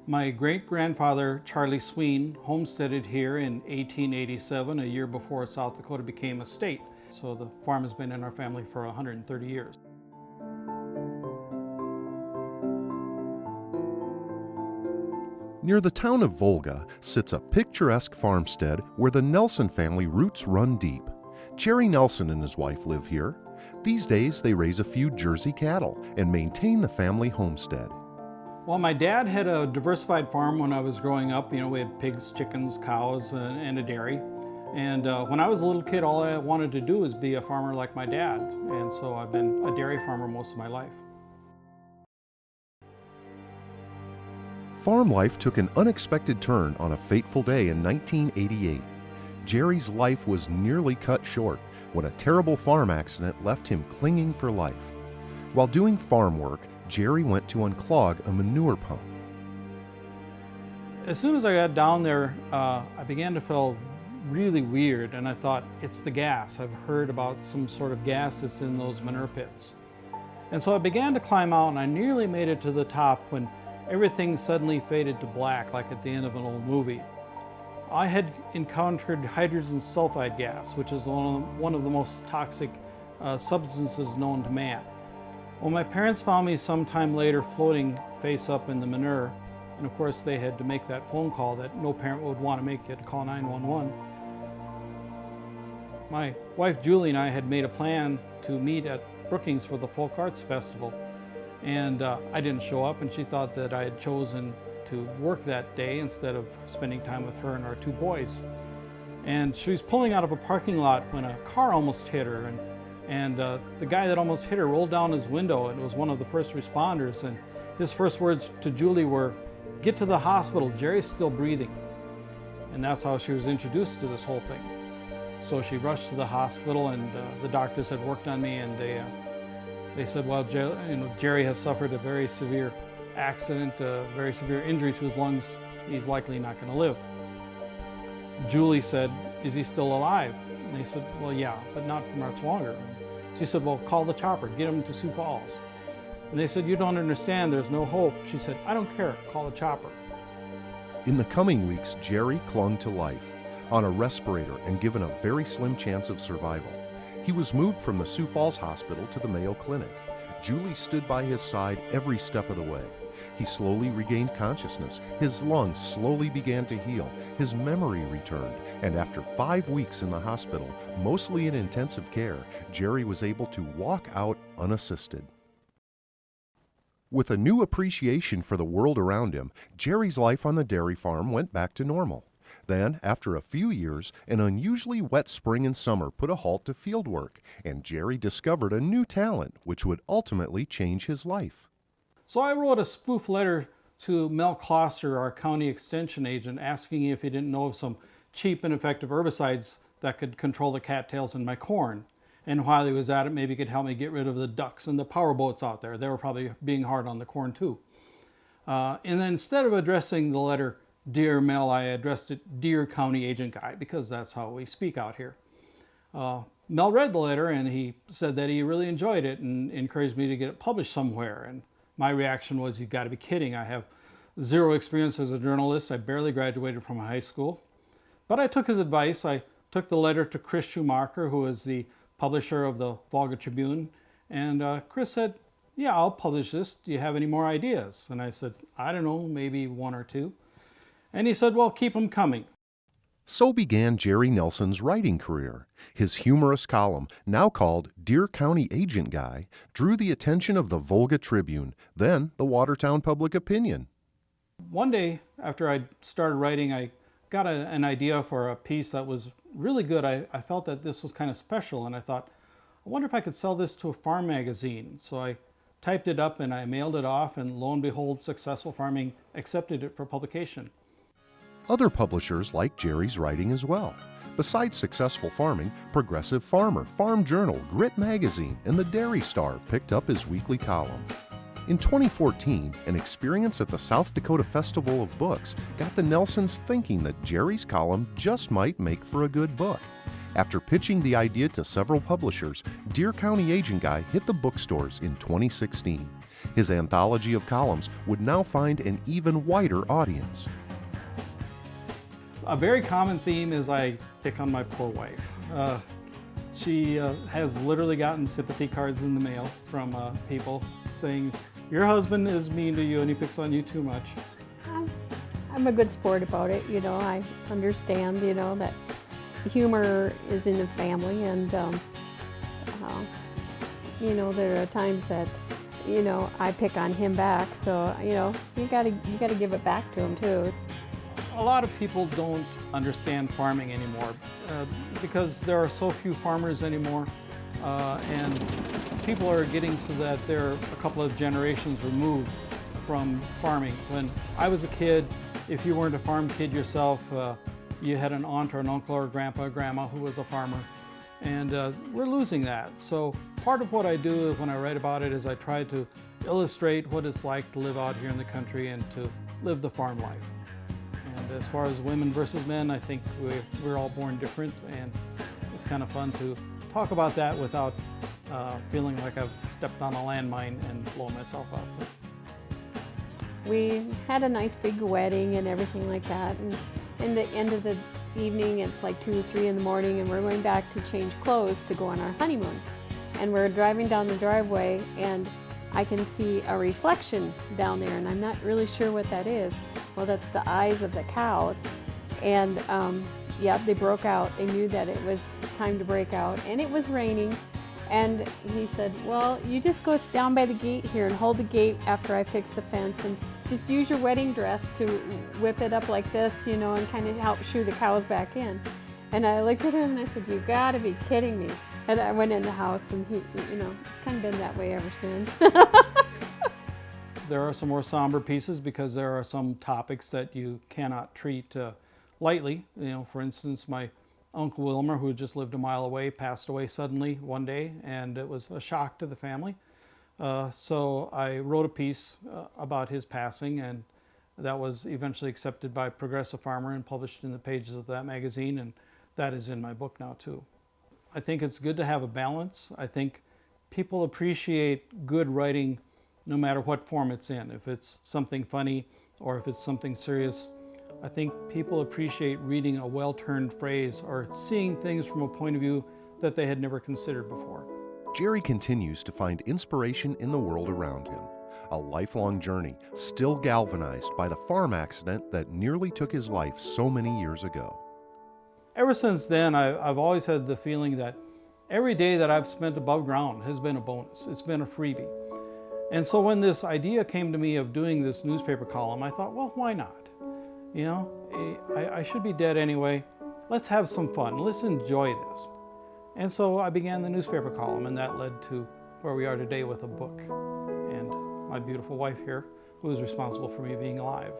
My great-grandfather, Charlie Sween, homesteaded here in 1887, a year before South Dakota became a state. So the farm has been in our family for 130 years. Near the town of Volga sits a picturesque farmstead where the Nelson family roots run deep. Jerry Nelson and his wife live here. These days they raise a few Jersey cattle and maintain the family homestead. Well, my dad had a diversified farm when I was growing up. You know, we had pigs, chickens, cows, and a dairy. And when I was a little kid, all I wanted to do was be a farmer like my dad. And so I've been a dairy farmer most of my life. Farm life took an unexpected turn on a fateful day in 1988. Jerry's life was nearly cut short when a terrible farm accident left him clinging for life. While doing farm work, Jerry went to unclog a manure pump. As soon as I got down there, I began to feel really weird, and I thought, it's the gas. I've heard about some sort of gas that's in those manure pits. And so I began to climb out, and I nearly made it to the top when everything suddenly faded to black, like at the end of an old movie. I had encountered hydrogen sulfide gas, which is one of the most toxic substances known to man. Well, my parents found me sometime later floating face up in the manure, and of course they had to make that phone call that no parent would want to make. You had to call 911. My wife Julie and I had made a plan to meet at Brookings for the Folk Arts Festival, and I didn't show up, and she thought that I had chosen to work that day instead of spending time with her and our two boys. And she was pulling out of a parking lot when a car almost hit her, and the guy that almost hit her rolled down his window, and it was one of the first responders, and his first words to Julie were, "Get to the hospital, Jerry's still breathing." And that's how she was introduced to this whole thing. So she rushed to the hospital, and the doctors had worked on me, and they said, well, Jerry has suffered a very severe accident, a very severe injury to his lungs. He's likely not going to live. Julie said, "Is he still alive?" And they said, "Well, yeah, but not for much longer." She said, "Well, call the chopper, get him to Sioux Falls." And they said, "You don't understand, there's no hope." She said, "I don't care, call the chopper." In the coming weeks, Jerry clung to life, on a respirator and given a very slim chance of survival. He was moved from the Sioux Falls Hospital to the Mayo Clinic. Julie stood by his side every step of the way. He slowly regained consciousness, his lungs slowly began to heal, his memory returned, and after 5 weeks in the hospital, mostly in intensive care, Jerry was able to walk out unassisted. With a new appreciation for the world around him, Jerry's life on the dairy farm went back to normal. Then, after a few years, an unusually wet spring and summer put a halt to field work, and Jerry discovered a new talent which would ultimately change his life. So I wrote a spoof letter to Mel Closter, our county extension agent, asking if he didn't know of some cheap and effective herbicides that could control the cattails in my corn. And while he was at it, maybe he could help me get rid of the ducks and the power boats out there. They were probably being hard on the corn too. And then instead of addressing the letter, "Dear Mel," I addressed it, "Dear County Agent Guy," because that's how we speak out here. Mel read the letter, and he said that he really enjoyed it and encouraged me to get it published somewhere. And my reaction was, "You've got to be kidding. I have zero experience as a journalist. I barely graduated from high school." But I took his advice. I took the letter to Chris Schumacher, who is the publisher of the Volga Tribune, and Chris said, "Yeah, I'll publish this. Do you have any more ideas?" And I said, "I don't know, maybe one or two." And he said, "Well, keep them coming." So began Jerry Nelson's writing career. His humorous column, now called Dear County Agent Guy, drew the attention of the Volga Tribune, then the Watertown Public Opinion. One day after I started writing, I got an idea for a piece that was really good. I felt that this was kind of special, and I thought, I wonder if I could sell this to a farm magazine. So I typed it up and I mailed it off, and lo and behold, Successful Farming accepted it for publication. Other publishers liked Jerry's writing as well. Besides Successful Farming, Progressive Farmer, Farm Journal, Grit Magazine, and the Dairy Star picked up his weekly column. In 2014, an experience at the South Dakota Festival of Books got the Nelsons thinking that Jerry's column just might make for a good book. After pitching the idea to several publishers, Dear County Agent Guy hit the bookstores in 2016. His anthology of columns would now find an even wider audience. A very common theme is I pick on my poor wife. She has literally gotten sympathy cards in the mail from people saying, your husband is mean to you and he picks on you too much. I'm a good sport about it, you know. I understand, you know, that humor is in the family, and you know, there are times that, you know, I pick on him back, so, you know, you gotta give it back to him too. A lot of people don't understand farming anymore because there are so few farmers anymore, and people are getting so that they're a couple of generations removed from farming. When I was a kid, if you weren't a farm kid yourself, you had an aunt or an uncle or a grandpa or grandma who was a farmer, and we're losing that. So part of what I do when I write about it is I try to illustrate what it's like to live out here in the country and to live the farm life. And as far as women versus men, I think we're all born different, and it's kind of fun to talk about that without feeling like I've stepped on a landmine and blown myself up. We had a nice big wedding and everything like that, and in the end of the evening, it's like 2 or 3 in the morning, and we're going back to change clothes to go on our honeymoon. And we're driving down the driveway, and I can see a reflection down there, and I'm not really sure what that is. Well, that's the eyes of the cows, and yeah, they broke out. They knew that it was time to break out, and it was raining. And he said, well, you just go down by the gate here and hold the gate after I fix the fence, and just use your wedding dress to whip it up like this, you know, and kind of help shoo the cows back in. And I looked at him and I said, you gotta be kidding me. And I went in the house, and he, you know, it's kind of been that way ever since. There are some more somber pieces because there are some topics that you cannot treat lightly. You know, for instance, my Uncle Wilmer, who just lived a mile away, passed away suddenly one day, and it was a shock to the family. So I wrote a piece about his passing, and that was eventually accepted by Progressive Farmer and published in the pages of that magazine, and that is in my book now too. I think it's good to have a balance. I think people appreciate good writing no matter what form it's in. If it's something funny or if it's something serious, I think people appreciate reading a well-turned phrase or seeing things from a point of view that they had never considered before. Jerry continues to find inspiration in the world around him, a lifelong journey still galvanized by the farm accident that nearly took his life so many years ago. Ever since then, I've always had the feeling that every day that I've spent above ground has been a bonus. It's been a freebie. And so when this idea came to me of doing this newspaper column, I thought, well, why not? You know, I should be dead anyway. Let's have some fun. Let's enjoy this. And so I began the newspaper column, and that led to where we are today with a book and my beautiful wife here, who is responsible for me being alive.